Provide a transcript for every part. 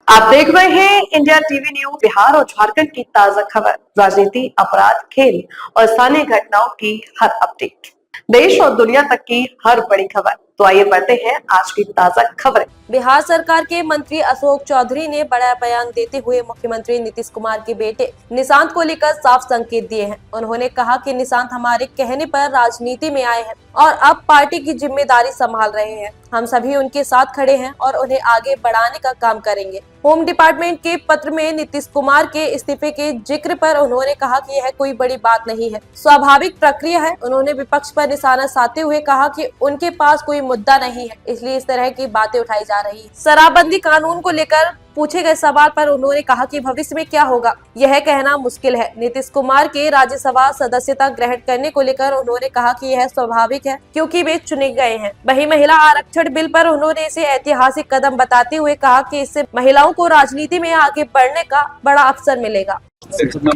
आप देख रहे हैं इंडिया टीवी न्यूज। बिहार और झारखंड की ताजा खबर, राजनीति, अपराध, खेल और स्थानीय घटनाओं की हर अपडेट, देश और दुनिया तक की हर बड़ी खबर। तो आइए बढ़ते हैं आज की ताजा खबरें। बिहार सरकार के मंत्री अशोक चौधरी ने बड़ा बयान देते हुए मुख्यमंत्री नीतीश कुमार के बेटे निशांत को लेकर साफ संकेत दिए हैं। उन्होंने कहा कि निशांत हमारे कहने पर राजनीति में आए हैं और अब पार्टी की जिम्मेदारी संभाल रहे हैं। हम सभी उनके साथ खड़े हैं और उन्हें आगे बढ़ाने का काम करेंगे। होम डिपार्टमेंट के पत्र में नीतीश कुमार के इस्तीफे के जिक्र पर उन्होंने कहा कि यह कोई बड़ी बात नहीं है, स्वाभाविक प्रक्रिया है। उन्होंने विपक्ष पर निशाना साधते हुए कहा कि उनके पास कोई मुद्दा नहीं है, इसलिए इस तरह की बातें उठाई जा रही है। शराबबंदी कानून को लेकर पूछे गए सवाल पर उन्होंने कहा कि भविष्य में क्या होगा यह कहना मुश्किल है। नीतीश कुमार के राज्यसभा सदस्यता ग्रहण करने को लेकर उन्होंने कहा कि यह स्वाभाविक है क्योंकि वे चुने गए हैं। वहीं महिला आरक्षण बिल पर उन्होंने इसे ऐतिहासिक कदम बताते हुए कहा कि इससे महिलाओं को राजनीति में आगे बढ़ने का बड़ा अवसर मिलेगा। कितना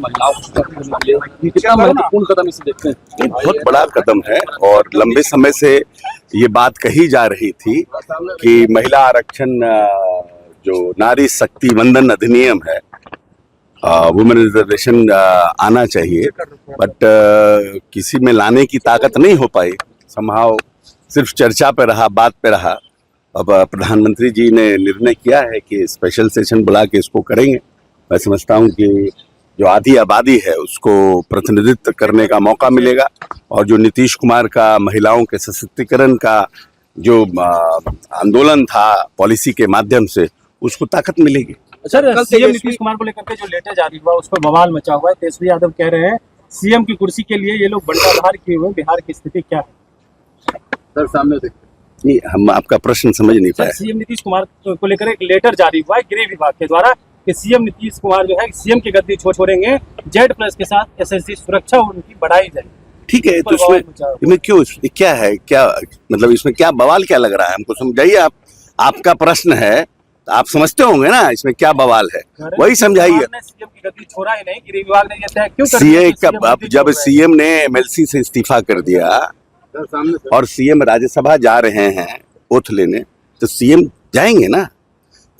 महत्वपूर्ण कदम इसे देखते हैं? ये बहुत बड़ा कदम है और लंबे समय से ये बात कही जा रही थी कि महिला आरक्षण जो नारी शक्ति वंदन अधिनियम है, वुमेन रिजर्वेशन आना चाहिए, बट किसी में लाने की ताकत नहीं हो पाई। समहाउ सिर्फ चर्चा पे रहा, बात पे रहा। अब प्रधानमंत्री जी ने निर्णय किया है कि स्पेशल सेशन बुला के इसको करेंगे। मैं समझता हूँ कि जो आधी आबादी है उसको प्रतिनिधित्व करने का मौका मिलेगा और जो नीतीश कुमार का महिलाओं के सशक्तिकरण का जो आंदोलन था पॉलिसी के माध्यम से, उसको ताकत मिलेगी। सर, सीएम नीतीश कुमार को लेकर के जो लेटर जारी हुआ उस पर बवाल मचा हुआ है। तेजस्वी यादव कह रहे हैं सीएम की कुर्सी के लिए ये लोग बंटाधार किए हुए। बिहार की स्थिति क्या है? सर सामने देखते। नहीं, हम आपका प्रश्न समझ नहीं पाए। सीएम नीतीश कुमार को लेकर एक लेटर जारी हुआ है गृह विभाग के द्वारा कि सीएम नीतीश कुमार जो है सीएम की गद्दी छोड़ेंगे, Z+ के साथ SSC सुरक्षा उनकी बढ़ाई जाएगी। ठीक है, तो इसमें क्यों, क्या है, क्या मतलब इसमें क्या बवाल क्या लग रहा है? हमको समझाइए। आपका प्रश्न है, आप समझते होंगे ना इसमें क्या बवाल है, वही समझाइए। सीएम की गद्दी छोड़ा ही नहीं, गृह विभाग ने यह क्यों जब सीएम ने MLC से इस्तीफा कर दिया और सीएम राज्यसभा जा रहे हैं ओथ लेने, तो सीएम जाएंगे ना।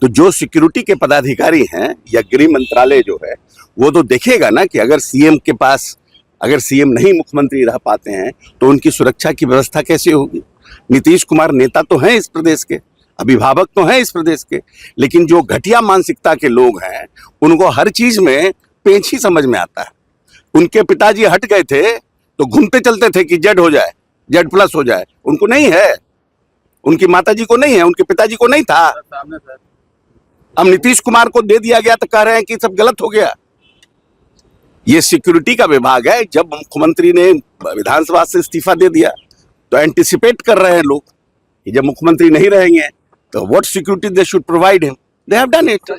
तो जो सिक्योरिटी के पदाधिकारी हैं या गृह मंत्रालय जो है वो तो देखेगा ना कि अगर सीएम के पास, अगर सीएम नहीं मुख्यमंत्री रह पाते हैं तो उनकी सुरक्षा की व्यवस्था कैसे होगी। नीतीश कुमार नेता तो हैं इस प्रदेश के, अभिभावक तो हैं इस प्रदेश के, लेकिन जो घटिया मानसिकता के लोग हैं उनको हर चीज में पेंच ही समझ में आता है। उनके पिताजी हट गए थे तो घूमते चलते थे कि Z हो जाए, Z+ हो जाए। उनको नहीं है, उनकी माताजी को नहीं है, उनके पिताजी को नहीं था। अब नीतीश कुमार को दे दिया गया तो कह रहे हैं कि सब गलत हो गया। ये सिक्योरिटी का विभाग है। जब मुख्यमंत्री ने विधानसभा से इस्तीफा दे दिया तो एंटिसिपेट कर रहे हैं लोग कि जब मुख्यमंत्री नहीं रहेंगे तो what security they should provide him, they have done it.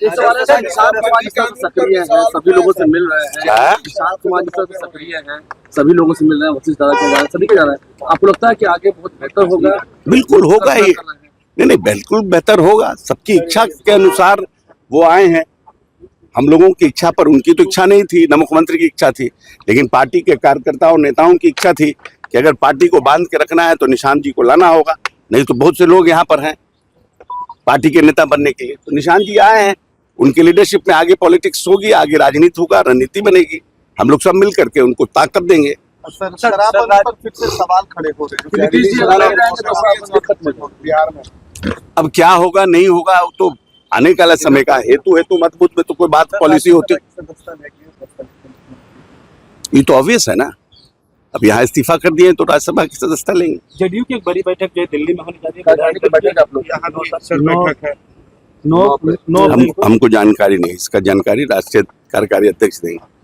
सक्रिय है, सभी लोगों से मिल रहे हैं, निशांत कुमार जी सक्रिय हैं, सभी लोगों से मिल रहे हैं, वशिष्ठ दादा के बारे में सभी के जा रहे हैं। आपको लगता है कि आगे बहुत बेहतर होगा? बिल्कुल होगा ही, नहीं बिल्कुल बेहतर होगा। सबकी इच्छा के अनुसार वो आए हैं। हम लोगों की इच्छा पर, उनकी तो इच्छा नहीं थी, न मुख्यमंत्री की इच्छा थी, लेकिन पार्टी के कार्यकर्ताओं नेताओं की इच्छा थी कि अगर पार्टी को बांध के रखना है तो निशांत जी को लाना होगा, नहीं तो बहुत से लोग यहाँ पर हैं पार्टी के नेता बनने के लिए। तो निशांत जी आए हैं, उनकी लीडरशिप में आगे पॉलिटिक्स होगी, आगे राजनीति होगा, रणनीति बनेगी। हम लोग सब मिल करके उनको ताकत देंगे। शराब पर फिर से सवाल खड़े हो रहे हैं। अब क्या होगा नहीं होगा तो आने वाला समय का हेतु मतबूत में तो कोई बात पॉलिसी होती, ये तो ऑब्वियस है ना। अब यहाँ इस्तीफा कर दिए तो राज्यसभा की सदस्यता लेंगे। जदयू की एक बड़ी बैठक जो दिल्ली में होने जा रही है, हमको जानकारी नहीं, इसका जानकारी राष्ट्रीय कार्यकारी अध्यक्ष देंगे।